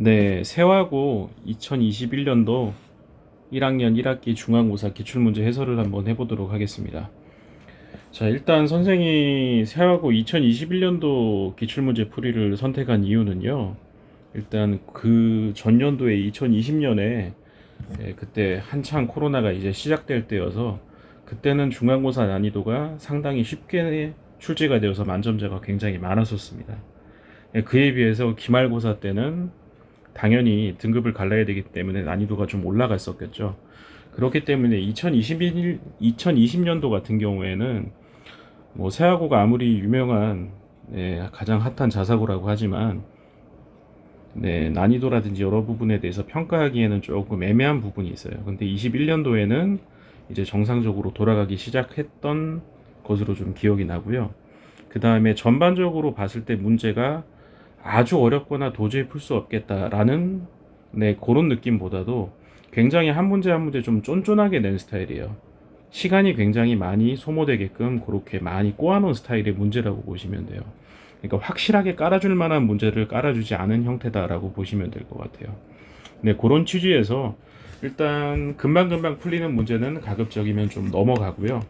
네, 세화고 2021년도 1학년 1학기 중간고사 기출문제 해설을 한번 해보도록 하겠습니다. 자, 일단 선생이 세화고 2021년도 기출문제 풀이를 선택한 이유는요. 일단 그 전년도에 2020년에 그때 한창 코로나가 이제 시작될 때여서 그때는 중간고사 난이도가 상당히 쉽게 출제가 되어서 만점자가 굉장히 많았었습니다. 그에 비해서 기말고사 때는 당연히 등급을 갈라야 되기 때문에 난이도가 좀 올라갔었겠죠. 그렇기 때문에 2020년도 같은 경우에는 뭐 세하고가 아무리 유명한 가장 핫한 자사고라고 하지만 난이도라든지 여러 부분에 대해서 평가하기에는 조금 애매한 부분이 있어요. 근데 21년도에는 이제 정상적으로 돌아가기 시작했던 것으로 좀 기억이 나고요. 그 다음에 전반적으로 봤을 때 문제가 아주 어렵거나 도저히 풀 수 없겠다라는 그런 느낌보다도 굉장히 한 문제 한 문제 좀 쫀쫀하게 낸 스타일이에요. 시간이 굉장히 많이 소모되게끔 그렇게 많이 꼬아놓은 스타일의 문제라고 보시면 돼요. 그러니까 확실하게 깔아줄 만한 문제를 깔아주지 않은 형태다라고 보시면 될 것 같아요. 그런 취지에서 일단 금방금방 풀리는 문제는 가급적이면 좀 넘어가고요.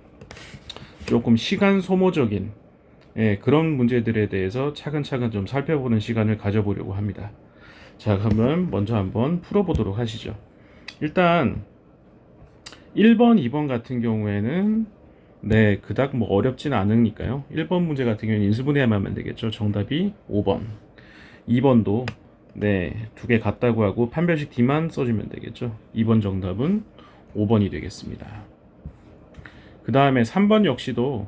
조금 시간 소모적인 그런 문제들에 대해서 차근차근 좀 살펴보는 시간을 가져보려고 합니다. 자, 그러면 먼저 한번 풀어보도록 하시죠. 일단 1번, 2번 같은 경우에는 그닥 뭐 어렵진 않으니까요. 1번 문제 같은 경우는 인수분해만 하면 되겠죠. 정답이 5번. 2번도 두 개 같다고 하고 판별식 D만 써주면 되겠죠. 2번 정답은 5번이 되겠습니다. 그 다음에 3번 역시도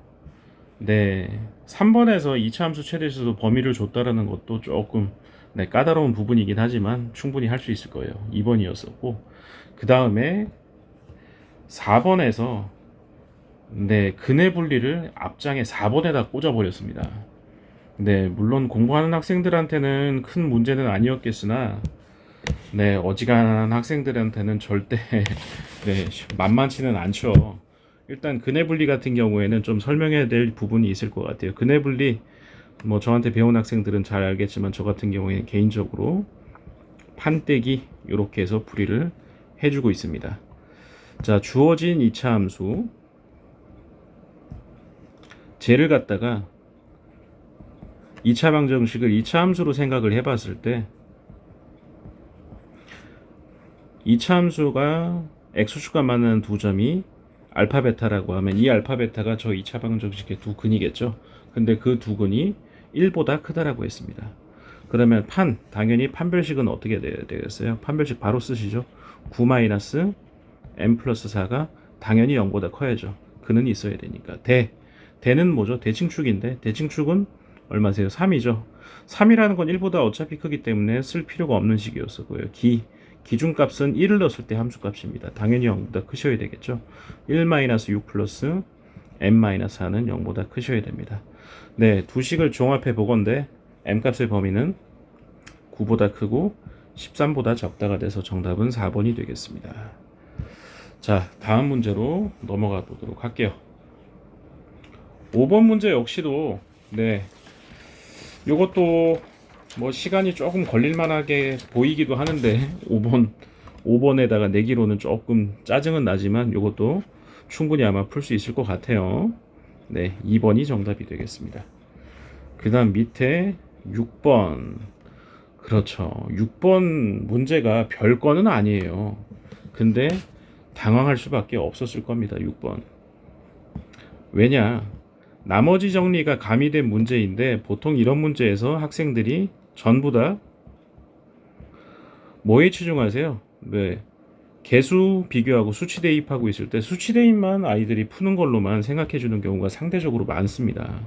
3번에서 2차 함수 최대수도 범위를 줬다라는 것도 조금 까다로운 부분이긴 하지만 충분히 할 수 있을 거예요. 2번이었었고 그 다음에 4번에서 근해 분리를 앞장에 4번에다 꽂아버렸습니다. 물론 공부하는 학생들한테는 큰 문제는 아니었겠으나 어지간한 학생들한테는 절대 만만치는 않죠. 일단 근해 분리 같은 경우에는 좀 설명해야 될 부분이 있을 것 같아요. 근해 분리 뭐 저한테 배운 학생들은 잘 알겠지만 저 같은 경우에는 개인적으로 판때기 이렇게 해서 분리를 해주고 있습니다. 자, 주어진 2차 함수 쟤를 갖다가 2차 방정식을 2차 함수로 생각을 해봤을 때 2차 함수가 x축과 만나는 두 점이 알파 베타라고 하면 이 알파 베타가 저 2차 방정식의 두 근이겠죠. 근데 그 두 근이 1보다 크다라고 했습니다. 그러면 당연히 판별식은 어떻게 돼야 되겠어요? 판별식 바로 쓰시죠. 9-m 플러스 4가 당연히 0보다 커야죠. 근은 있어야 되니까. 대는 뭐죠? 대칭축인데 대칭축은 얼마세요? 3이죠. 3이라는 건 1보다 어차피 크기 때문에 쓸 필요가 없는 식이었었고요. 기준값은 1을 넣었을 때 함수값입니다. 당연히 0보다 크셔야 되겠죠. 1-6 플러스 m-4는 0보다 크셔야 됩니다. 두 식을 종합해 보건대 m값의 범위는 9보다 크고 13보다 적다가 돼서 정답은 4번이 되겠습니다. 자, 다음 문제로 넘어가 보도록 할게요. 5번 문제 역시도 요것도 뭐 시간이 조금 걸릴만하게 보이기도 하는데 5번에다가 내기로는 조금 짜증은 나지만 요것도 충분히 아마 풀 수 있을 것 같아요. 2번이 정답이 되겠습니다. 그 다음 밑에 6번. 그렇죠. 6번 문제가 별거는 아니에요. 근데 당황할 수밖에 없었을 겁니다. 6번. 왜냐? 나머지 정리가 가미된 문제인데 보통 이런 문제에서 학생들이 전부 다 뭐에 치중하세요? 개수 비교하고 수치 대입하고 있을 때 수치 대입만 아이들이 푸는 걸로만 생각해 주는 경우가 상대적으로 많습니다.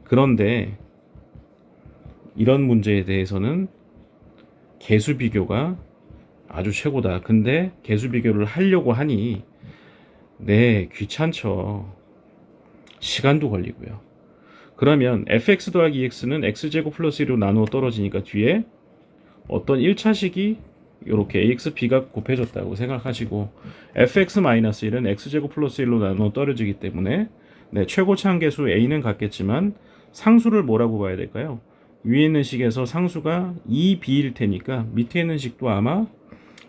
그런데 이런 문제에 대해서는 개수 비교가 아주 최고다. 근데 개수 비교를 하려고 하니 귀찮죠. 시간도 걸리고요. 그러면 fx 더하기 ex는 x제곱 플러스 1로 나누어 떨어지니까 뒤에 어떤 1차식이 이렇게 ax b가 곱해졌다고 생각하시고 fx-1은 x제곱 플러스 1로 나누어 떨어지기 때문에 최고차항계수 a는 같겠지만 상수를 뭐라고 봐야 될까요? 위에 있는 식에서 상수가 2b일 테니까 밑에 있는 식도 아마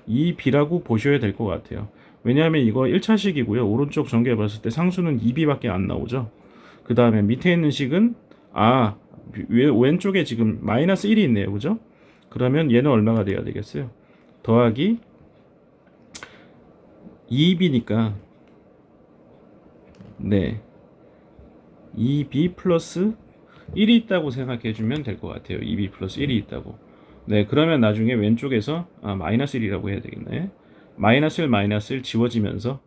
2b라고 보셔야 될 것 같아요. 왜냐하면 이거 1차식이고요. 오른쪽 전개 봤을 때 상수는 2b밖에 안 나오죠. 그 다음에 밑에 있는 식은 왼쪽에 지금 마이너스 1이 있네요. 그죠? 그러면 얘는 얼마가 돼야 되겠어요? 더하기 2b니까 네 2b 플러스 1이 있다고 생각해 주면 될 것 같아요. 2b 플러스 1이 있다고. 네, 그러면 나중에 왼쪽에서 마이너스 1이라고 해야 되겠네. 마이너스 1 마이너스 1 지워지면서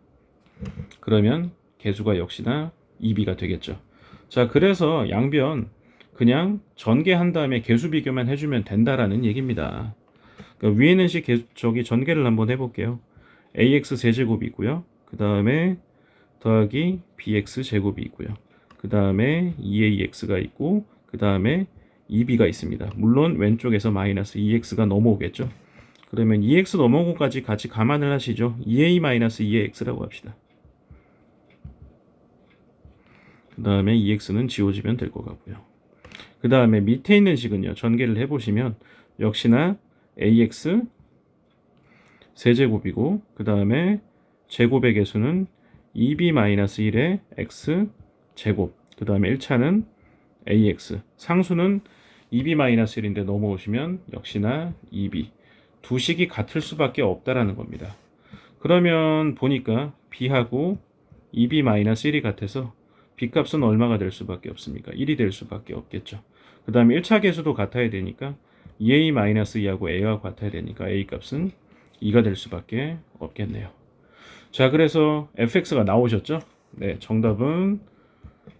그러면 개수가 역시나 2b가 되겠죠. 자, 그래서 양변 그냥 전개한 다음에 개수 비교만 해주면 된다라는 얘기입니다. 그러니까 위에 있는 식 저기 전개를 한번 해볼게요. ax 세제곱이 있고요. 그 다음에 더하기 bx 제곱이 있고요. 그 다음에 2ax가 있고 그 다음에 2b가 있습니다. 물론 왼쪽에서 마이너스 2x가 넘어오겠죠. 그러면 2x 넘어온 것까지 같이 감안을 하시죠. 2a 마이너스 2ax라고 합시다. 그 다음에 2x는 지워지면 될 것 같고요. 그 다음에 밑에 있는 식은요. 전개를 해보시면 역시나 ax 세제곱이고 그 다음에 제곱의 개수는 2b-1의 x 제곱 그 다음에 1차는 ax 상수는 2b-1인데 넘어오시면 역시나 2b 두 식이 같을 수밖에 없다라는 겁니다. 그러면 보니까 b하고 2b-1이 같아서 b값은 얼마가 될 수밖에 없습니까? 1이 될 수밖에 없겠죠. 그 다음에 1차 개수도 같아야 되니까 2a-2하고 a와 같아야 되니까 a 값은 2가 될 수밖에 없겠네요. 자, 그래서 fx가 나오셨죠? 네, 정답은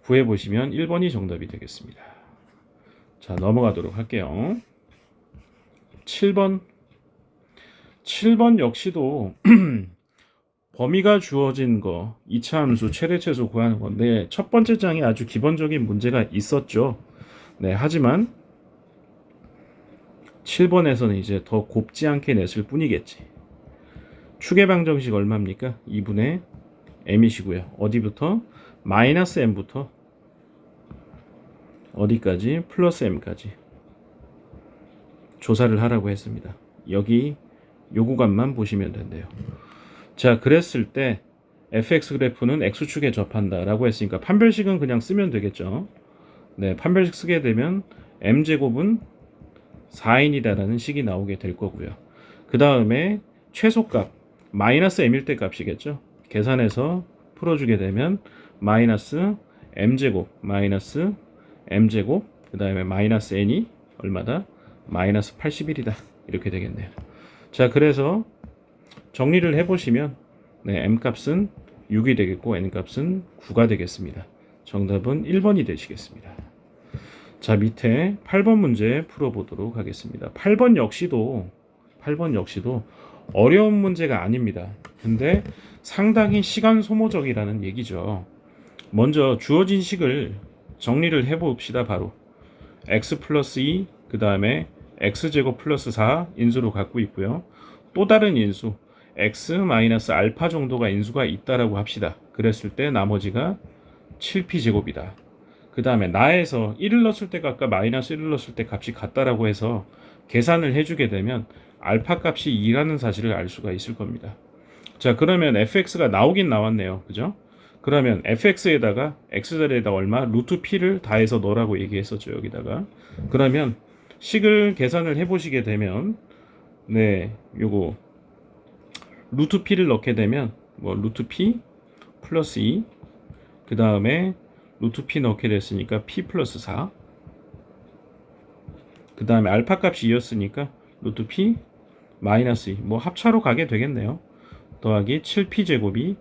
구해보시면 1번이 정답이 되겠습니다. 자, 넘어가도록 할게요. 7번 역시도 범위가 주어진 거 2차 함수 최대최소 구하는 건데 첫 번째 장에 아주 기본적인 문제가 있었죠. 네, 하지만 7번에서는 이제 더 곱지 않게 냈을 뿐이겠지. 축의 방정식 얼마입니까? 2분의 m이시고요. 어디부터? 마이너스 m부터 어디까지? 플러스 m까지 조사를 하라고 했습니다. 여기 요 구간만 보시면 된대요. 자, 그랬을 때 fx 그래프는 x축에 접한다 라고 했으니까 판별식은 그냥 쓰면 되겠죠. 네, 판별식 쓰게 되면 m제곱은 4인이다 라는 식이 나오게 될 거고요. 그 다음에 최소값 마이너스 m일 때 값이겠죠. 계산해서 풀어주게 되면 마이너스 m제곱 마이너스 m제곱 그 다음에 마이너스 n이 얼마다? 마이너스 81이다 이렇게 되겠네요. 자, 그래서 정리를 해보시면 네, m값은 6이 되겠고 n값은 9가 되겠습니다. 정답은 1번이 되시겠습니다. 자, 밑에 8번 문제 풀어보도록 하겠습니다. 8번 역시도 어려운 문제가 아닙니다. 근데 상당히 시간 소모적이라는 얘기죠. 먼저 주어진 식을 정리를 해봅시다. 바로 x 플러스 2, 그 다음에 x제곱 플러스 4 인수로 갖고 있고요. 또 다른 인수 x 마이너스 알파 정도가 인수가 있다라고 합시다. 그랬을 때 나머지가 7p제곱이다. 그 다음에 나에서 1을 넣었을 때가 아까 마이너스 1을 넣었을 때 값이 같다라고 해서 계산을 해주게 되면 알파 값이 2라는 사실을 알 수가 있을 겁니다. 자, 그러면 fx가 나오긴 나왔네요. 그죠? 그러면 fx에다가 x자리에다 얼마? 루트 p를 다해서 넣으라고 얘기했었죠. 여기다가. 그러면 식을 계산을 해보시게 되면 네, 요거 루트 p를 넣게 되면 뭐 루트 p 플러스 2 그 다음에 루트 p 넣게 됐으니까 p 플러스 4 그 다음에 알파 값이 2였으니까 루트 p 마이너스 2 뭐 합차로 가게 되겠네요. 더하기 7p 제곱이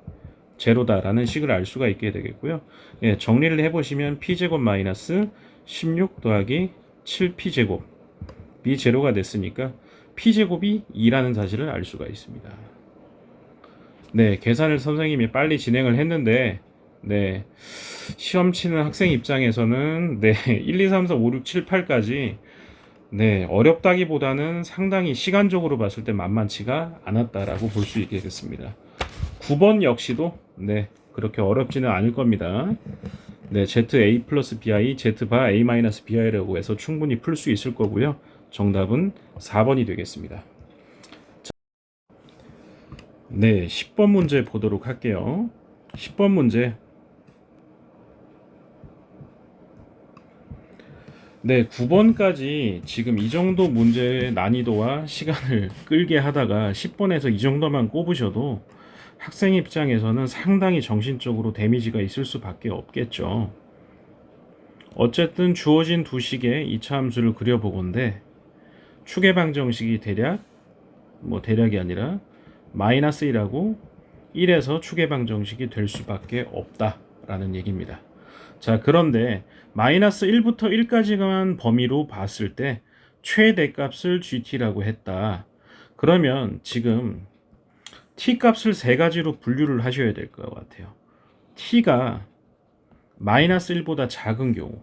제로다라는 식을 알 수가 있게 되겠고요. 예, 정리를 해보시면 p제곱 마이너스 16 더하기 7p 제곱이 제로가 됐으니까 p제곱이 2라는 사실을 알 수가 있습니다. 네, 계산을 선생님이 빨리 진행을 했는데 네, 시험 치는 학생 입장에서는 네, 1, 2, 3, 4, 5, 6, 7, 8까지 네, 어렵다기보다는 상당히 시간적으로 봤을 때 만만치가 않았다라고 볼 수 있겠습니다. 9번 역시도 네, 그렇게 어렵지는 않을 겁니다. 네, ZA 플러스 BI, Z바 A 마이너스 BI라고 해서 충분히 풀 수 있을 거고요. 정답은 4번이 되겠습니다. 네, 10번 문제 보도록 할게요. 10번 문제. 네, 9번까지 지금 이 정도 문제의 난이도와 시간을 끌게 하다가 10번에서 이 정도만 꼽으셔도 학생 입장에서는 상당히 정신적으로 데미지가 있을 수밖에 없겠죠. 어쨌든 주어진 두 식의 이차 함수를 그려보건데 축의 방정식이 대략이 아니라 마이너스 1하고 1에서 축의 방정식이 될 수밖에 없다라는 얘기입니다. 자, 그런데 마이너스 1부터 1까지만 범위로 봤을 때 최대값을 GT라고 했다. 그러면 지금 t 값을 세 가지로 분류를 하셔야 될 것 같아요. t가 마이너스 1보다 작은 경우,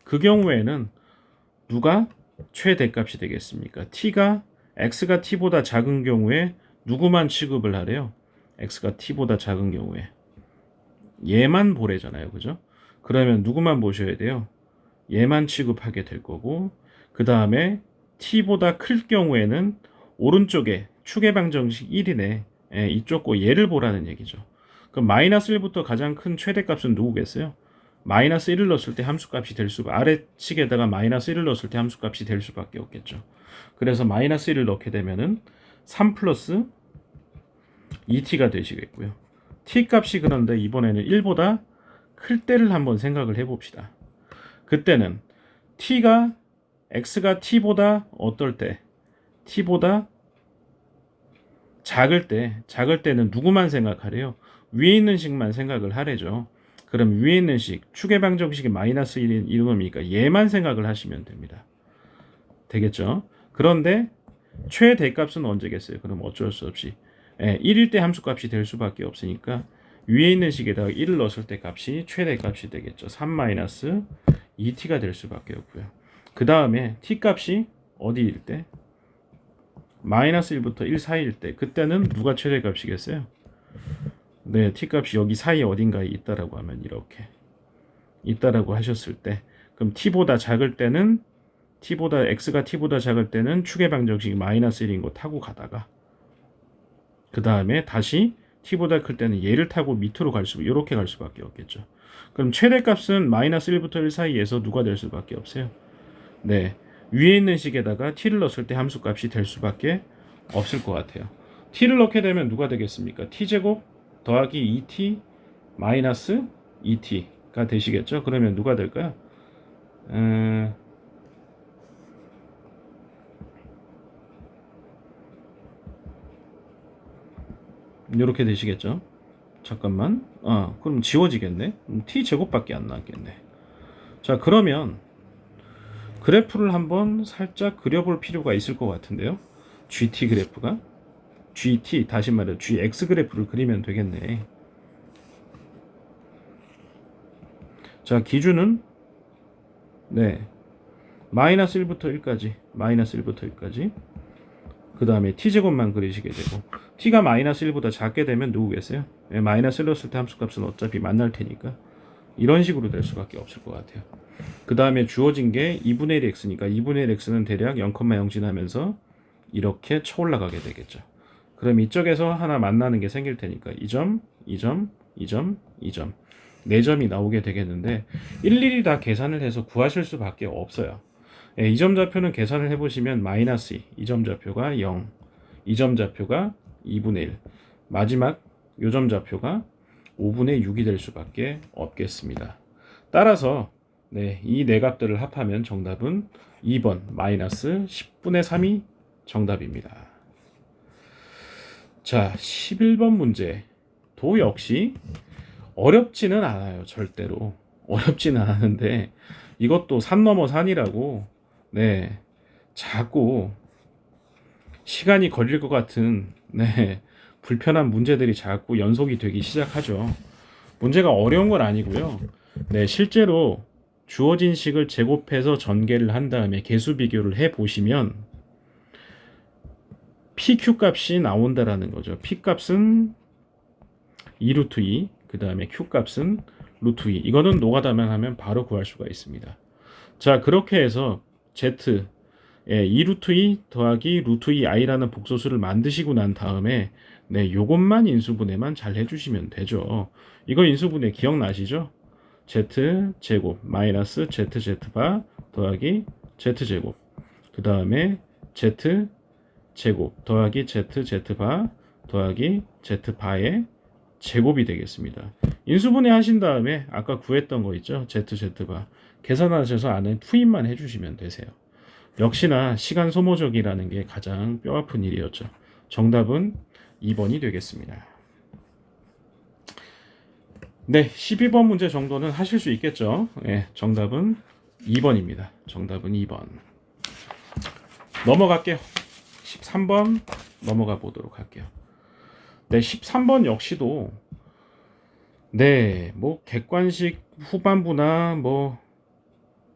그 경우에는 누가 최대값이 되겠습니까? x가 t보다 작은 경우에 누구만 취급을 하래요? x가 t보다 작은 경우에 얘만 보래잖아요, 그죠? 그러면 누구만 보셔야 돼요? 얘만 취급하게 될 거고, 그 다음에 t보다 클 경우에는 오른쪽에 축의 방정식 1이네, 이쪽 거 얘를 보라는 얘기죠. 그럼 마이너스 1부터 가장 큰 최대값은 누구겠어요? 마이너스 1을 넣었을 때 함수값이 아래측에다가 마이너스 1을 넣었을 때 함수값이 될 수밖에 없겠죠. 그래서 마이너스 1을 넣게 되면은 3 플러스 2t가 되시겠고요. t 값이 그런데 이번에는 1보다 클 때를 한번 생각을 해봅시다. 그때는 x가 t보다 어떨 때? t보다 작을 때는 누구만 생각하래요? 위에 있는 식만 생각을 하래죠. 그럼 위에 있는 식, 축의 방정식이 마이너스 1인 이놈이니까 얘만 생각을 하시면 됩니다. 되겠죠? 그런데 최대값은 언제겠어요? 그럼 어쩔 수 없이 1일 때 함수값이 될 수밖에 없으니까 위에 있는 식에다가 1을 넣었을 때 값이 최대값이 되겠죠. 3-2t가 될 수밖에 없고요. 그 다음에 t값이 어디일 때? 마이너스 1부터 1 사이일 때, 그때는 누가 최대값이겠어요? 네, t값이 여기 사이 어딘가에 있다라고 하면 이렇게 있다라고 하셨을 때, 그럼 t보다 작을 때는 x가 t보다 작을 때는 축의 방정식이 마이너스 1인 거 타고 가다가, 그 다음에 다시 t보다 클 때는 얘를 타고 밑으로 이렇게 갈 수밖에 없겠죠. 그럼 최대값은 마이너스 1부터 1 사이에서 누가 될 수밖에 없어요? 네, 위에 있는 식에다가 t를 넣었을 때 함수값이 될 수밖에 없을 것 같아요. t를 넣게 되면 누가 되겠습니까? t제곱 더하기 2t 마이너스 2t가 되시겠죠? 그러면 누가 될까요? 이렇게 되시겠죠? 잠깐만. 그럼 지워지겠네? t제곱밖에 안 나왔겠네. 자, 그러면 그래프를 한번 살짝 그려볼 필요가 있을 것 같은데요. GT 그래프가 다시 말해 GX 그래프를 그리면 되겠네. 자, 기준은 마이너스 1부터 1까지 그 다음에 t제곱만 그리시게 되고, t가 마이너스 1보다 작게 되면 누구겠어요? 마이너스 1 넣었을 때 함수값은 어차피 만날 테니까 이런 식으로 될 수밖에 없을 것 같아요. 그 다음에 주어진 게 2분의 1 x니까 2분의 1 x는 대략 0,0 지나면서 이렇게 쳐올라가게 되겠죠. 그럼 이쪽에서 하나 만나는 게 생길 테니까 2점, 2점, 2점, 2점 4점이 나오게 되겠는데 일일이 다 계산을 해서 구하실 수밖에 없어요. 이 점 좌표는 계산을 해보시면 마이너스 2, 2점 좌표가 0, 2점 좌표가 2분의 1, 마지막 요점 좌표가 5분의 6이 될 수밖에 없겠습니다. 따라서 이 네 값들을 합하면 정답은 2번 마이너스 10분의 3이 정답입니다. 자, 11번 문제도 역시 어렵지는 않아요. 절대로 어렵지는 않은데 이것도 산 넘어 산이라고 자꾸 시간이 걸릴 것 같은 불편한 문제들이 자꾸 연속이 되기 시작하죠. 문제가 어려운 건 아니고요. 실제로 주어진 식을 제곱해서 전개를 한 다음에 개수 비교를 해 보시면 PQ 값이 나온다라는 거죠. P 값은 2루트 2, 그 다음에 q 값은 루트 2. 이거는 노가다만 하면 바로 구할 수가 있습니다. 자, 그렇게 해서 z 2 루트 2 더하기 루트 2i라는 복소수를 만드시고 난 다음에 네, 요것만 인수분해만 잘 해주시면 되죠. 이거 인수분해 기억나시죠? z 제곱 마이너스 zz 바 더하기 z 제곱 그 다음에 z 제곱 더하기 zz 바 더하기 z 바의 제곱이 되겠습니다. 인수분해 하신 다음에 아까 구했던 거 있죠? zz 바 계산하셔서 안에 투입만 해주시면 되세요. 역시나 시간 소모적이라는 게 가장 뼈아픈 일이었죠. 정답은 2번이 되겠습니다. 네, 12번 문제 정도는 하실 수 있겠죠. 네, 정답은 2번입니다. 정답은 2번. 넘어갈게요. 13번 넘어가 보도록 할게요. 네, 13번 역시도 네, 뭐 객관식 후반부나 뭐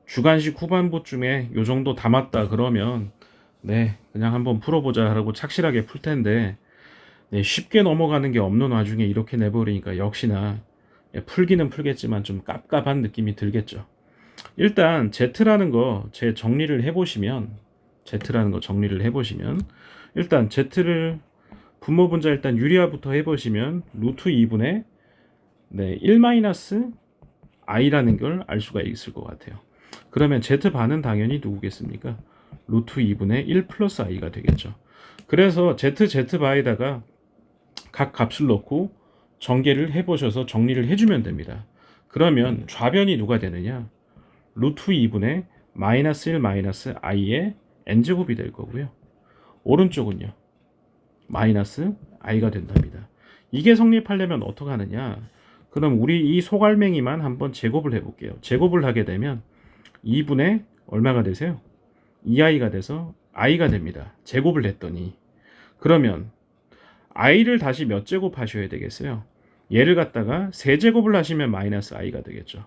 주관식 후반부쯤에 요 정도 담았다 그러면 네, 그냥 한번 풀어보자 하고 착실하게 풀 텐데 네, 쉽게 넘어가는 게 없는 와중에 이렇게 내버리니까 역시나 풀기는 풀겠지만 좀 깝깝한 느낌이 들겠죠. 일단 Z라는 거 제 정리를 해보시면 일단 Z를 분모 분자 일단 유리화부터 해보시면 루트 2분의 네, 1-i라는 걸 알 수가 있을 것 같아요. 그러면 Z반은 당연히 누구겠습니까? 루트 2분의 1 플러스 i가 되겠죠. 그래서 Z바에다가 각 값을 넣고 전개를 해보셔서 정리를 해주면 됩니다. 그러면 좌변이 누가 되느냐? 루트 2분의 마이너스 1 마이너스 i의 n제곱이 될 거고요. 오른쪽은요. 마이너스 i가 된답니다. 이게 성립하려면 어떻게 하느냐? 그럼 우리 이 소갈맹이만 한번 제곱을 해볼게요. 제곱을 하게 되면 2분의 얼마가 되세요? 2i가 돼서 i가 됩니다. 제곱을 했더니 그러면 i를 다시 몇 제곱 하셔야 되겠어요? 얘를 갖다가 세제곱을 하시면 마이너스 i가 되겠죠.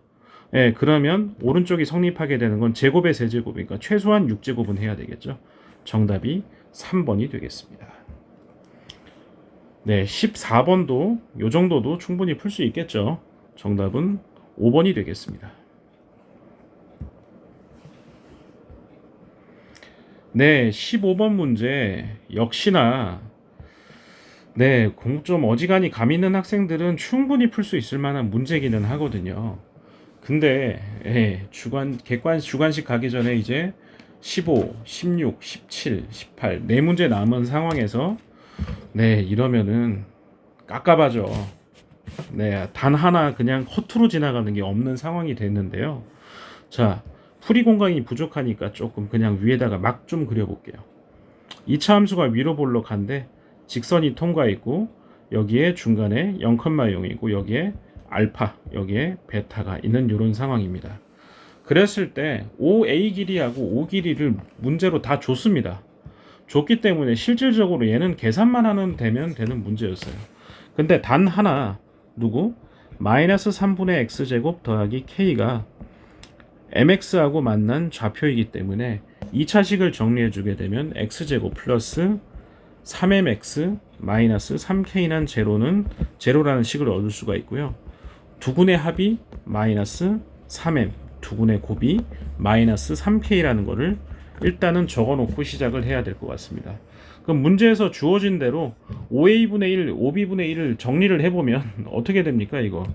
예, 그러면 오른쪽이 성립하게 되는 건 제곱의 세제곱이니까 최소한 6제곱은 해야 되겠죠. 정답이 3번이 되겠습니다. 네, 14번도 요 정도도 충분히 풀 수 있겠죠. 정답은 5번이 되겠습니다. 네, 15번 문제 역시나 네, 공부 좀 어지간히 감 있는 학생들은 충분히 풀 수 있을 만한 문제기는 하거든요. 근데 주관식 가기 전에 이제 15, 16, 17, 18 네 문제 남은 상황에서 네, 이러면은 깝깝하죠. 네, 단 하나 그냥 허투루 지나가는 게 없는 상황이 됐는데요. 자, 풀이 공간이 부족하니까 조금 그냥 위에다가 막 좀 그려볼게요. 2차 함수가 위로 볼록한데 직선이 통과했고 여기에 중간에 0,0이고 여기에 알파, 여기에 베타가 있는 이런 상황입니다. 그랬을 때 OA 길이하고 O 길이를 문제로 다 줬습니다. 줬기 때문에 실질적으로 얘는 계산만 하면 되는 문제였어요. 근데 단 하나 누구? 마이너스 3분의 x제곱 더하기 k가 mx하고 만난 좌표이기 때문에 2차식을 정리해 주게 되면 x제곱 플러스 3mx 마이너스 3k난 제로라는 식을 얻을 수가 있고요. 두근의 합이 마이너스 3m, 두근의 곱이 마이너스 3k라는 거를 일단은 적어놓고 시작을 해야 될 것 같습니다. 그럼 문제에서 주어진 대로 5a분의 1, 5b분의 1을 정리를 해보면 어떻게 됩니까 이거?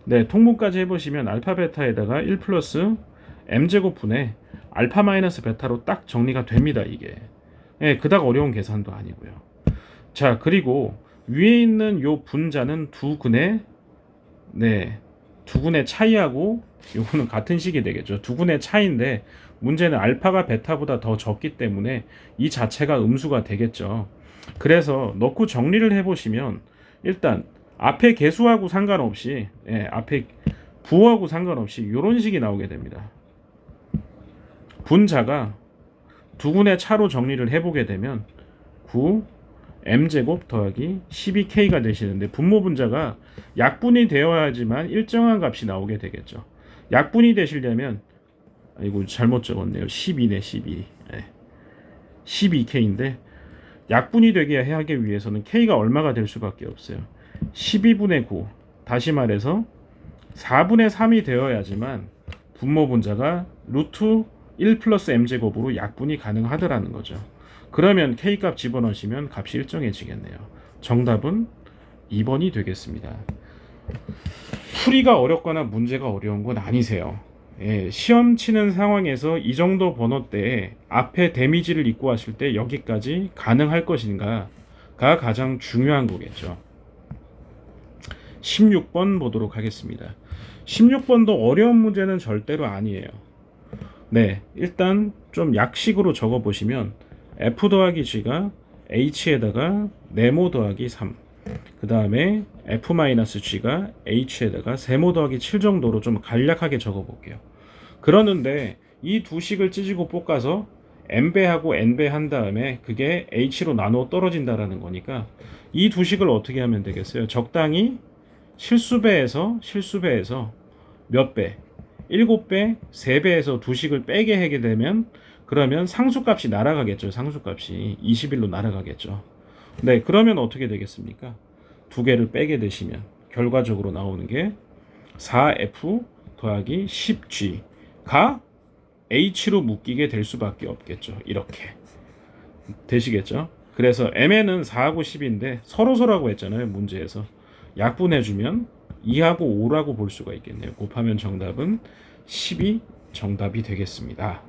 네, 통분까지 해보시면 알파 베타에다가 1 플러스 m제곱분의 알파 마이너스 베타로 딱 정리가 됩니다 이게. 네, 그닥 어려운 계산도 아니고요. 자, 그리고 위에 있는 요 분자는 두 근의 차이하고 요거는 같은 식이 되겠죠. 두 근의 차이인데 문제는 알파가 베타보다 더 적기 때문에 이 자체가 음수가 되겠죠. 그래서 넣고 정리를 해보시면 일단 앞에 개수하고 상관없이 앞에 부호하고 상관없이 이런 식이 나오게 됩니다. 분자가 두 근의 차로 정리를 해보게 되면 9 m제곱 더하기 12k가 되시는데 분모 분자가 약분이 되어야지만 일정한 값이 나오게 되겠죠. 약분이 되시려면 이거 잘못 적었네요. 12네 12. 12k인데 약분이 되게 하기 위해서는 k가 얼마가 될 수밖에 없어요. 12분의 9 다시 말해서 4분의 3이 되어야지만 분모 분자가 루트 1 플러스 m제곱으로 약분이 가능하더라는 거죠. 그러면 k값 집어넣으시면 값이 일정해지겠네요. 정답은 2번이 되겠습니다. 풀이가 어렵거나 문제가 어려운 건 아니세요. 예, 시험 치는 상황에서 이 정도 번호대에 앞에 데미지를 입고 왔을 때 여기까지 가능할 것인가가 가장 중요한 거겠죠. 16번 보도록 하겠습니다. 16번도 어려운 문제는 절대로 아니에요. 네, 일단 좀 약식으로 적어 보시면 f 더하기 g가 h에다가 네모 더하기 3, 그 다음에 f-g가 h에다가 세모 더하기 7 정도로 좀 간략하게 적어 볼게요. 그러는데 이 두 식을 찢고 볶아서 n배하고 n배 한 다음에 그게 h로 나누어 떨어진다라는 거니까 이 두 식을 어떻게 하면 되겠어요? 적당히 실수배에서 몇 배? 7배, 3배에서 두 식을 빼게 하게 되면 그러면 상수값이 날아가겠죠. 상수값이 21로 날아가겠죠. 네, 그러면 어떻게 되겠습니까? 두 개를 빼게 되시면 결과적으로 나오는 게 4f 더하기 10g가 h로 묶이게 될 수밖에 없겠죠. 이렇게 되시겠죠? 그래서 m에는 4하고 10인데 서로서라고 했잖아요. 문제에서 약분해주면 2하고 5라고 볼 수가 있겠네요. 곱하면 정답은 10이 정답이 되겠습니다.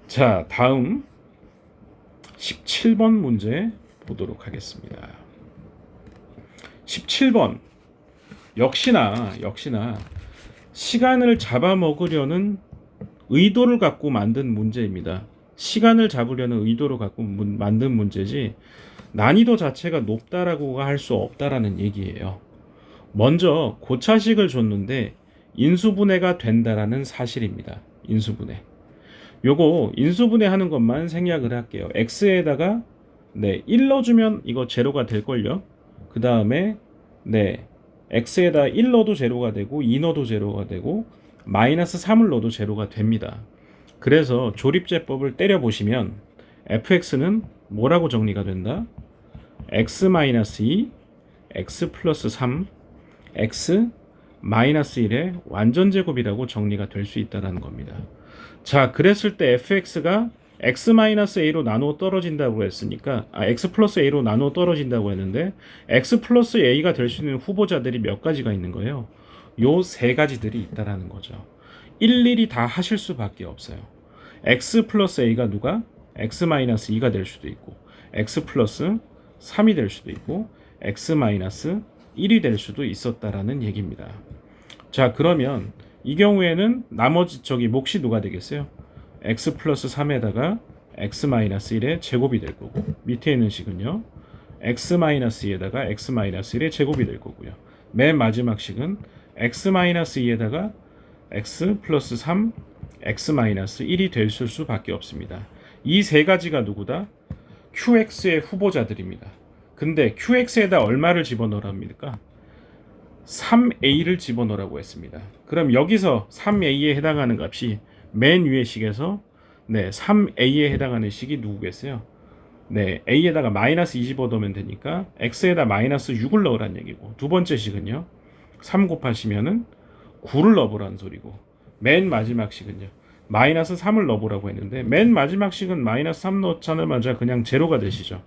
자, 다음 17번 문제 보도록 하겠습니다. 17번 역시나 시간을 잡아먹으려는 의도를 갖고 만든 문제입니다. 시간을 잡으려는 의도를 갖고 만든 문제지 난이도 자체가 높다라고 할 수 없다라는 얘기예요. 먼저 고차식을 줬는데 인수분해가 된다라는 사실입니다. 인수분해. 요거 인수분해 하는 것만 생략을 할게요. x에다가 1 넣어주면 이거 제로가 될걸요. 그 다음에 x에다 1 넣어도 제로가 되고 2 넣어도 제로가 되고 마이너스 3을 넣어도 제로가 됩니다. 그래서 조립제법을 때려보시면 fx는 뭐라고 정리가 된다? x-2, x 플러스 3, x 마이너스 1의 완전제곱이라고 정리가 될 수 있다는 겁니다. 자, 그랬을 때 fx가 x-a로 나누어 떨어진다고 했으니까 x 플러스 a로 나누어 떨어진다고 했는데 x 플러스 a가 될 수 있는 후보자들이 몇 가지가 있는 거예요? 요 세 가지들이 있다라는 거죠. 일일이 다 하실 수밖에 없어요. x 플러스 a가 누가? x 마이너스 2가 될 수도 있고 x 플러스 3이 될 수도 있고 x 마이너스 1이 될 수도 있었다라는 얘기입니다. 자, 그러면 이 경우에는 나머지 몫이 누가 되겠어요? x 플러스 3에다가 x 마이너스 1의 제곱이 될 거고 밑에 있는 식은요 x 마이너스 2에다가 x 마이너스 1의 제곱이 될 거고요. 맨 마지막 식은 x 마이너스 2에다가 x 플러스 3 x 마이너스 1이 될 수밖에 없습니다. 이 세 가지가 누구다? qx의 후보자들입니다. 근데 qx에다 얼마를 집어넣으랍니까? 3a를 집어넣으라고 했습니다. 그럼 여기서 3a에 해당하는 값이 맨 위의 식에서 3a에 해당하는 식이 누구겠어요? a에다가 마이너스 20 얻으면 되니까 x에다 마이너스 6을 넣으란 얘기고 두 번째 식은요 3 곱하시면은 9를 넣어보라는 소리고 맨 마지막 식은요 마이너스 3을 넣어보라고 했는데 맨 마지막 식은 마이너스 3 넣자마자 그냥 제로가 되시죠.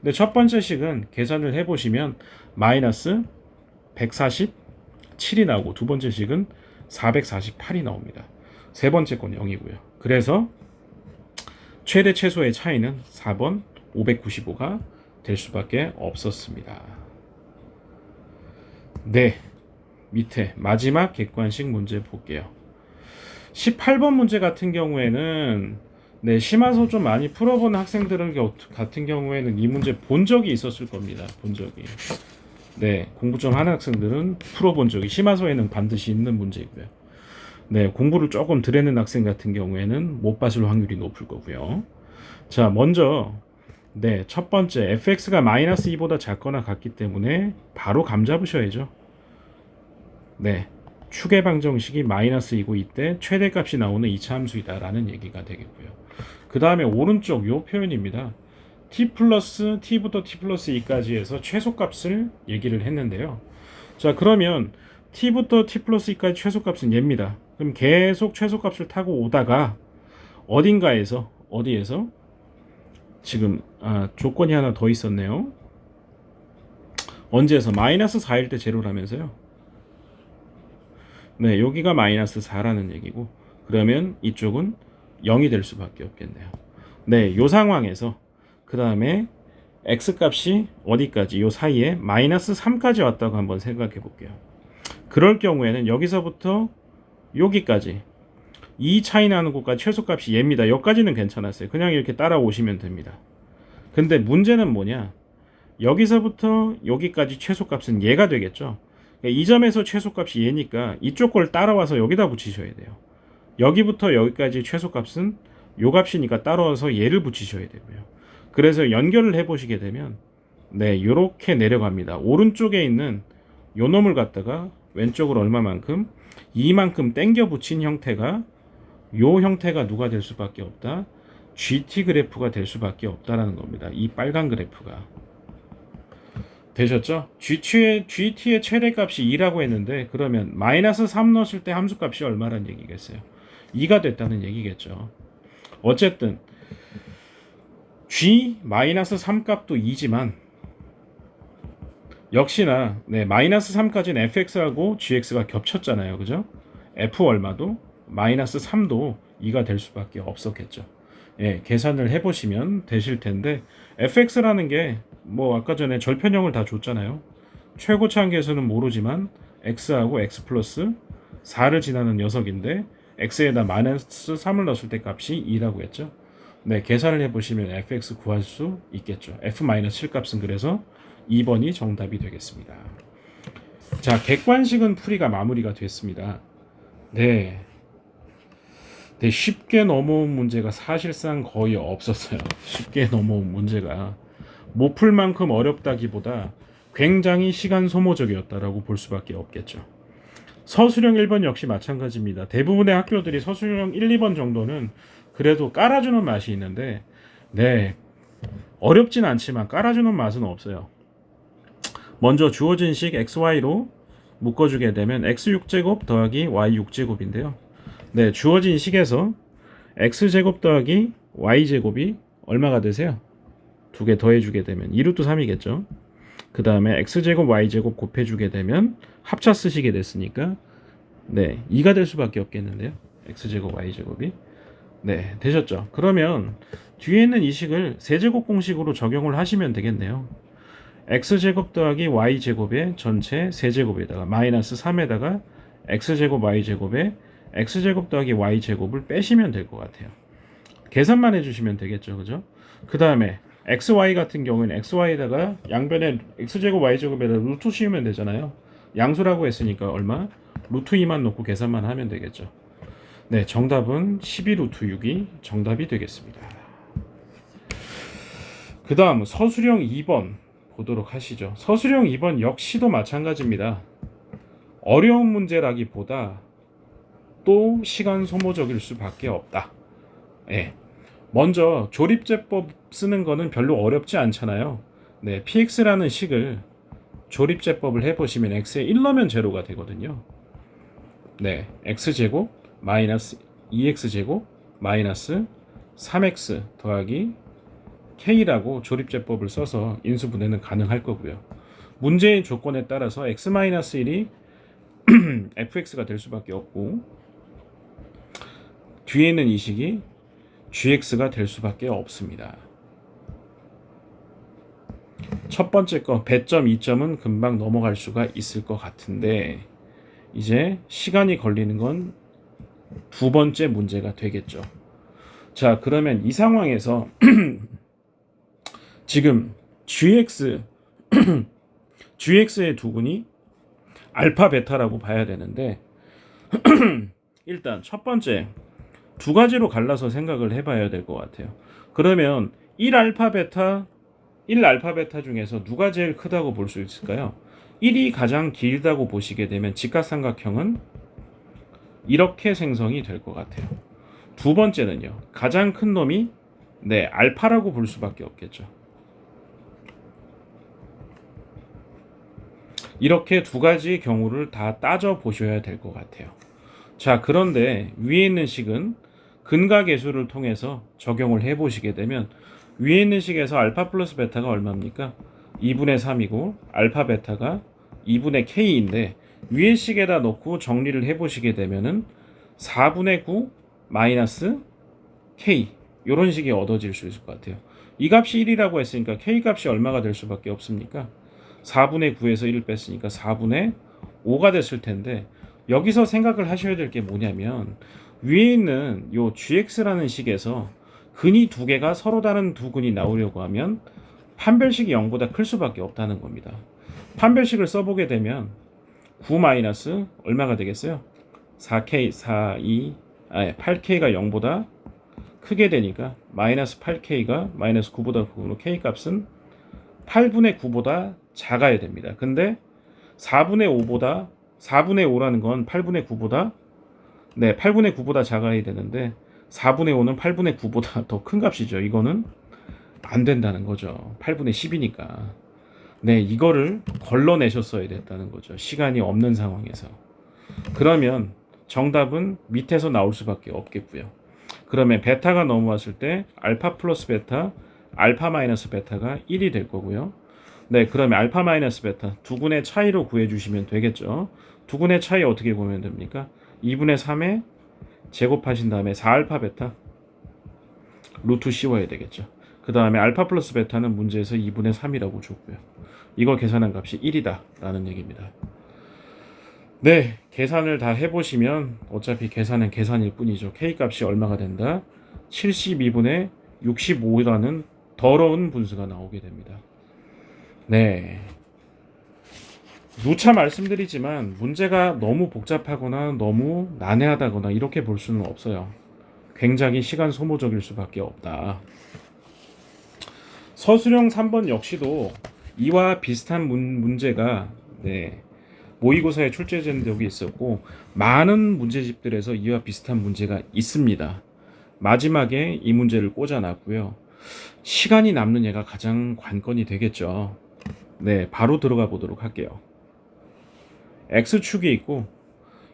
근데 첫 번째 식은 계산을 해보시면 마이너스 147이 나오고 두 번째 식은 448이 나옵니다. 세 번째 건 0이고요. 그래서 최대 최소의 차이는 4번 595가 될 수밖에 없었습니다. 밑에 마지막 객관식 문제 볼게요. 18번 문제 같은 경우에는 심화서 좀 많이 풀어본 학생들은 같은 경우에는 이 문제 본 적이 있었을 겁니다. 본 적이. 공부 좀 하는 학생들은 풀어본 적이 심화서에는 반드시 있는 문제이고요. 공부를 조금 덜 했는 학생 같은 경우에는 못 봤을 확률이 높을 거고요. 자, 먼저 첫 번째 fx가 마이너스 2보다 작거나 같기 때문에 바로 감 잡으셔야죠. 추계 방정식이 마이너스 2고 이때 최대값이 나오는 이차 함수이다 라는 얘기가 되겠고요. 그 다음에 오른쪽 요 표현입니다. t 플러스 t부터 t 플러스 2까지 해서 최소값을 얘기를 했는데요. 자, 그러면 t부터 t 플러스 2까지 최소값은 얘입니다. 그럼 계속 최소값을 타고 오다가 어디에서 지금 조건이 하나 더 있었네요. 언제에서 마이너스 4일 때 제로라면서요. 네, 여기가 마이너스 4라는 얘기고, 그러면 이쪽은 0이 될 수밖에 없겠네요. 네, 요 상황에서 그 다음에 x값이 어디까지, 요 사이에 마이너스 3까지 왔다고 한번 생각해 볼게요. 그럴 경우에는 여기서부터 여기까지 이 차이 나는 곳까지 최소값이 얘입니다. 여기까지는 괜찮았어요. 그냥 이렇게 따라오시면 됩니다. 근데 문제는 뭐냐, 여기서부터 여기까지 최소값은 얘가 되겠죠. 그러니까 이 점에서 최소값이 얘니까 이쪽 걸 따라와서 여기다 붙이셔야 돼요. 여기부터 여기까지 최소값은 요 값이니까 따라와서 얘를 붙이셔야 되고요. 그래서 연결을 해보시게 되면 네, 요렇게 내려갑니다. 오른쪽에 있는 요 놈을 갖다가 왼쪽으로 얼마만큼, 이만큼 땡겨 붙인 형태가, 요 형태가 누가 될 수밖에 없다, GT 그래프가 될 수밖에 없다라는 겁니다. 이 빨간 그래프가. 되셨죠? GT의 최대값이 2라고 했는데, 그러면 마이너스 3 넣었을 때 함수값이 얼마란 얘기겠어요? 2가 됐다는 얘기겠죠. 어쨌든 G 마이너스 3 값도 2지만 역시나 네, 마이너스 3까지는 fx하고 gx가 겹쳤잖아요. 그죠? f 얼마도 마이너스 3도 2가 될 수밖에 없었겠죠. 예, 계산을 해보시면 되실 텐데, fx라는 게 뭐 아까 전에 절편형을 다 줬잖아요. 최고차 한계수는 모르지만 x하고 x 플러스 4를 지나는 녀석인데, x에다 마이너스 3을 넣었을 때 값이 2라고 했죠. 네, 계산을 해보시면 fx 구할 수 있겠죠. f-7 값은 그래서 2번이 정답이 되겠습니다. 자, 객관식은 풀이가 마무리가 됐습니다. 네, 쉽게 넘어온 문제가 사실상 거의 없었어요. 쉽게 넘어온 문제가 못 풀 만큼 어렵다기보다 굉장히 시간 소모적이었다라고 볼 수밖에 없겠죠. 서술형 1번 역시 마찬가지입니다. 대부분의 학교들이 서술형 1, 2번 정도는 그래도 깔아주는 맛이 있는데, 네, 어렵진 않지만 깔아주는 맛은 없어요. 먼저 주어진 식 xy로 묶어주게 되면 x6제곱 더하기 y6제곱인데요. 네, 주어진 식에서 x제곱 더하기 y제곱이 얼마가 되세요? 두 개 더해주게 되면 2루트 3이겠죠. 그 다음에 x제곱 y제곱 곱해주게 되면 합차 쓰시게 됐으니까 네, 2가 될 수밖에 없겠는데요. x제곱 y제곱이. 네, 되셨죠? 그러면 뒤에 있는 이 식을 세제곱 공식으로 적용을 하시면 되겠네요. x제곱 더하기 y제곱의 전체 세제곱에다가 마이너스 3에다가 x제곱 y제곱에 x제곱 더하기 y제곱을 빼시면 될 것 같아요. 계산만 해주시면 되겠죠. 그죠? 그 다음에 xy 같은 경우에는 xy에다가 양변에 x제곱 y제곱에다 루트 씌우면 되잖아요. 양수라고 했으니까 얼마? 루트 2만 놓고 계산만 하면 되겠죠. 네, 정답은 12루트 6이 정답이 되겠습니다. 그 다음 서술형 2번 보도록 하시죠. 서술형 2번 역시도 마찬가지입니다. 어려운 문제라기보다 또 시간 소모적일 수밖에 없다. 예. 먼저 조립제법 쓰는 거는 별로 어렵지 않잖아요. 네, px라는 식을 조립제법을 해보시면 x에 1 넣으면 제로가 되거든요. 네, x제곱 마이너스 2x제곱 마이너스 3x 더하기 k라고 조립제법을 써서 인수분해는 가능할 거고요. 문제의 조건에 따라서 x-1이 fx가 될 수밖에 없고, 뒤에 있는 이 식이 gx가 될 수밖에 없습니다. 첫 번째 거 배점 2점은 금방 넘어갈 수가 있을 것 같은데, 이제 시간이 걸리는 건 두 번째 문제가 되겠죠. 자, 그러면 이 상황에서 지금 gx의 두근이 알파 베타라고 봐야 되는데, 일단 첫 번째 두 가지로 갈라서 생각을 해봐야 될 것 같아요. 그러면 1알파 베타 중에서 누가 제일 크다고 볼 수 있을까요? 1이 가장 길다고 보시게 되면 직각삼각형은 이렇게 생성이 될 것 같아요. 두 번째는요, 가장 큰 놈이 네, 알파라고 볼 수밖에 없겠죠. 이렇게 두 가지 경우를 다 따져 보셔야 될 것 같아요. 자, 그런데 위에 있는 식은 근각계수를 통해서 적용을 해 보시게 되면 위에 있는 식에서 알파 플러스 베타가 얼마입니까? 2분의 3이고 알파 베타가 2분의 k인데 위에 식에다 놓고 정리를 해 보시게 되면은 4분의 9 마이너스 k 이런 식이 얻어질 수 있을 것 같아요. 이 값이 1이라고 했으니까 k 값이 얼마가 될 수밖에 없습니까? 4분의 9에서 1을 뺐으니까 4분의 5가 됐을 텐데 여기서 생각을 하셔야 될 게 뭐냐면 위에 있는 요 gx라는 식에서 근이 두 개가 서로 다른 두 근이 나오려고 하면 판별식이 0보다 클 수밖에 없다는 겁니다. 판별식을 써보게 되면 9 마이너스 얼마가 되겠어요? 4k 8k가 0보다 크게 되니까 마이너스 8k가 마이너스 9보다 크고 k 값은 8분의 9보다 작아야 됩니다. 근데 4분의 5라는 건 8분의 9보다 8분의 9보다 작아야 되는데 4분의 5는 8분의 9보다 더 큰 값이죠. 이거는 안 된다는 거죠. 8분의 10이니까. 네, 이거를 걸러내셨어야 됐다는 거죠. 시간이 없는 상황에서. 그러면 정답은 밑에서 나올 수밖에 없겠고요. 그러면 베타가 넘어왔을 때 알파 플러스 베타, 알파 마이너스 베타가 1이 될 거고요. 네, 그러면 알파 마이너스 베타 두 군의 차이로 구해주시면 되겠죠. 두 군의 차이 어떻게 보면 됩니까? 2분의 3에 제곱하신 다음에 4알파 베타 루트 씌워야 되겠죠. 그 다음에 알파 플러스 베타는 문제에서 2분의 3이라고 줬고요. 이걸 계산한 값이 1이다 라는 얘기입니다. 네, 계산을 다 해보시면 어차피 계산은 계산일 뿐이죠. K값이 얼마가 된다? 72분의 65라는 더러운 분수가 나오게 됩니다. 네, 누차 말씀드리지만 문제가 너무 복잡하거나 너무 난해하다거나 이렇게 볼 수는 없어요. 굉장히 시간 소모적일 수밖에 없다. 서술형 3번 역시도 이와 비슷한 문제가 모의고사에 출제된 적이 있었고 많은 문제집들에서 이와 비슷한 문제가 있습니다. 마지막에 이 문제를 꽂아놨고요. 시간이 남는 얘가 가장 관건이 되겠죠. 네, 바로 들어가 보도록 할게요. x축이 있고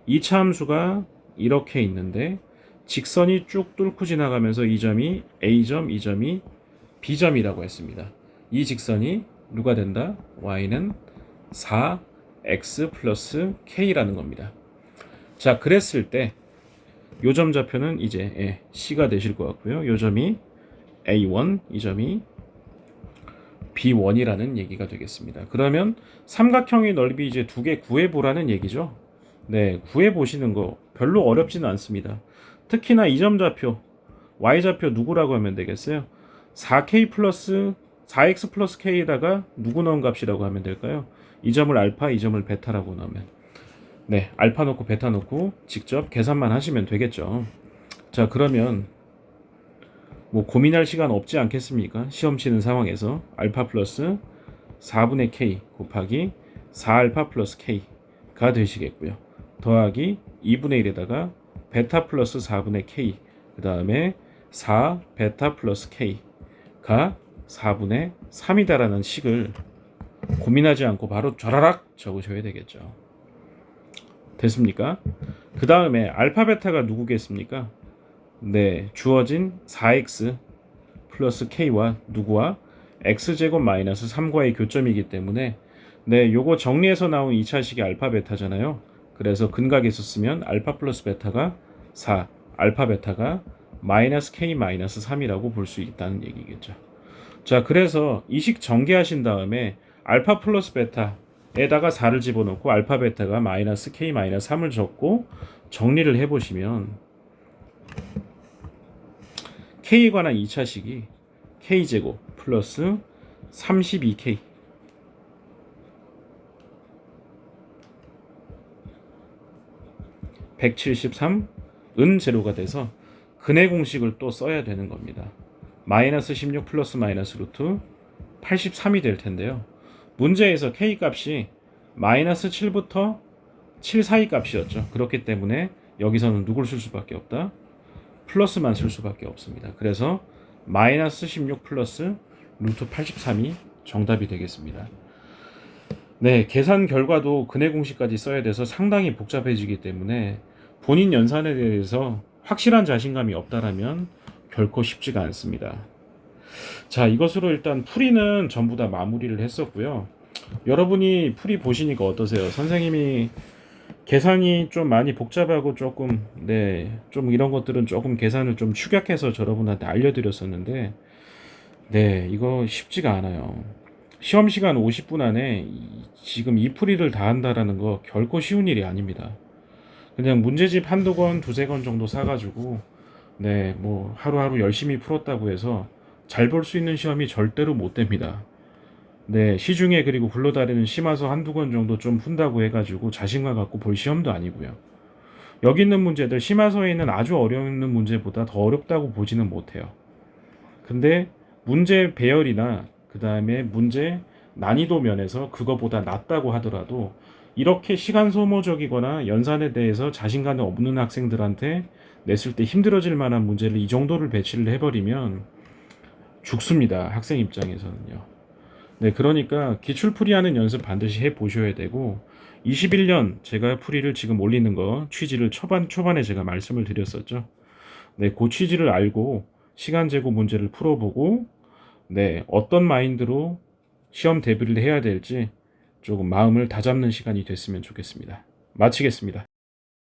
2차 함수가 이렇게 있는데 직선이 쭉 뚫고 지나가면서 이 점이 A점, 이 점이 B점이라고 했습니다. 이 직선이 누가 된다? y는 4x 플러스 k라는 겁니다. 자, 그랬을 때 요점 좌표는 이제 C가 되실 것 같고요. 요점이 A1, 이 점이 B1이라는 얘기가 되겠습니다. 그러면 삼각형의 넓이 이제 두 개 구해보라는 얘기죠. 네, 구해보시는 거 별로 어렵지는 않습니다. 특히나 이 점 좌표, y좌표 누구라고 하면 되겠어요? 4k 플러스 4x 플러스 k에다가 누구 넣은 값이라고 하면 될까요? 이 점을 알파, 이 점을 베타라고 넣으면 네, 알파 넣고 베타 넣고 직접 계산만 하시면 되겠죠. 자, 그러면 뭐 고민할 시간 없지 않겠습니까? 시험 치는 상황에서 알파 플러스 4분의 k 곱하기 4알파 플러스 k가 되시겠고요. 더하기 2분의 1에다가 베타 플러스 4분의 k 그 다음에 4 베타 플러스 k가 4분의 3이다라는 식을 고민하지 않고 바로 좌라락 적으셔야 되겠죠. 됐습니까? 그 다음에 알파 베타가 누구겠습니까? 네, 주어진 4x 플러스 k와 누구와 x제곱 마이너스 3과의 교점이기 때문에 네, 요거 정리해서 나온 2차식이 알파 베타잖아요. 그래서 근각에서 쓰면 알파 플러스 베타가 4, 알파 베타가 마이너스 k 마이너스 3이라고 볼 수 있다는 얘기겠죠. 자, 그래서 이 식 전개하신 다음에 알파 플러스 베타에다가 4를 집어넣고 알파 베타가 마이너스 k 마이너스 3을 적고 정리를 해보시면 k에 관한 2차식이 k제곱 플러스 32k 173은 제로가 돼서 근의 공식을 또 써야 되는 겁니다. 마이너스 16 플러스 마이너스 루트 83이 될 텐데요. 문제에서 k 값이 마이너스 7부터 7 사이 값이었죠. 그렇기 때문에 여기서는 누굴 쓸 수밖에 없다? 플러스만 쓸 수밖에 없습니다. 그래서 마이너스 16 플러스 루트 83이 정답이 되겠습니다. 네, 계산 결과도 근해 공식까지 써야 돼서 상당히 복잡해지기 때문에 본인 연산에 대해서 확실한 자신감이 없다라면 결코 쉽지가 않습니다. 자, 이것으로 일단 풀이는 전부 다 마무리를 했었고요. 여러분이 풀이 보시니까 어떠세요? 선생님이 계산이 좀 많이 복잡하고 조금, 네, 좀 이런 것들은 조금 계산을 좀 축약해서 여러분한테 알려드렸었는데, 네, 이거 쉽지가 않아요. 시험 시간 50분 안에 지금 이 풀이를 다 한다라는 거 결코 쉬운 일이 아닙니다. 그냥 문제집 한두 권, 두세 권 정도 사가지고, 네, 뭐 하루하루 열심히 풀었다고 해서 잘 볼 수 있는 시험이 절대로 못 됩니다. 네, 시중에 그리고 굴러다니는 심화서 한두 권 정도 좀 푼다고 해가지고 자신감 갖고 볼 시험도 아니고요. 여기 있는 문제들 심화서에 있는 아주 어려운 문제보다 더 어렵다고 보지는 못해요. 근데 문제 배열이나 그 다음에 문제 난이도 면에서 그거보다 낫다고 하더라도 이렇게 시간 소모적이거나 연산에 대해서 자신감이 없는 학생들한테 냈을 때 힘들어질 만한 문제를 이 정도를 배치를 해버리면 죽습니다. 학생 입장에서는요. 네, 그러니까 기출풀이하는 연습 반드시 해 보셔야 되고 21년 제가 풀이를 지금 올리는 거 취지를 초반에 제가 말씀을 드렸었죠. 네, 그 취지를 알고 시간 제고 문제를 풀어보고 네, 어떤 마인드로 시험 대비를 해야 될지 조금 마음을 다잡는 시간이 됐으면 좋겠습니다. 마치겠습니다.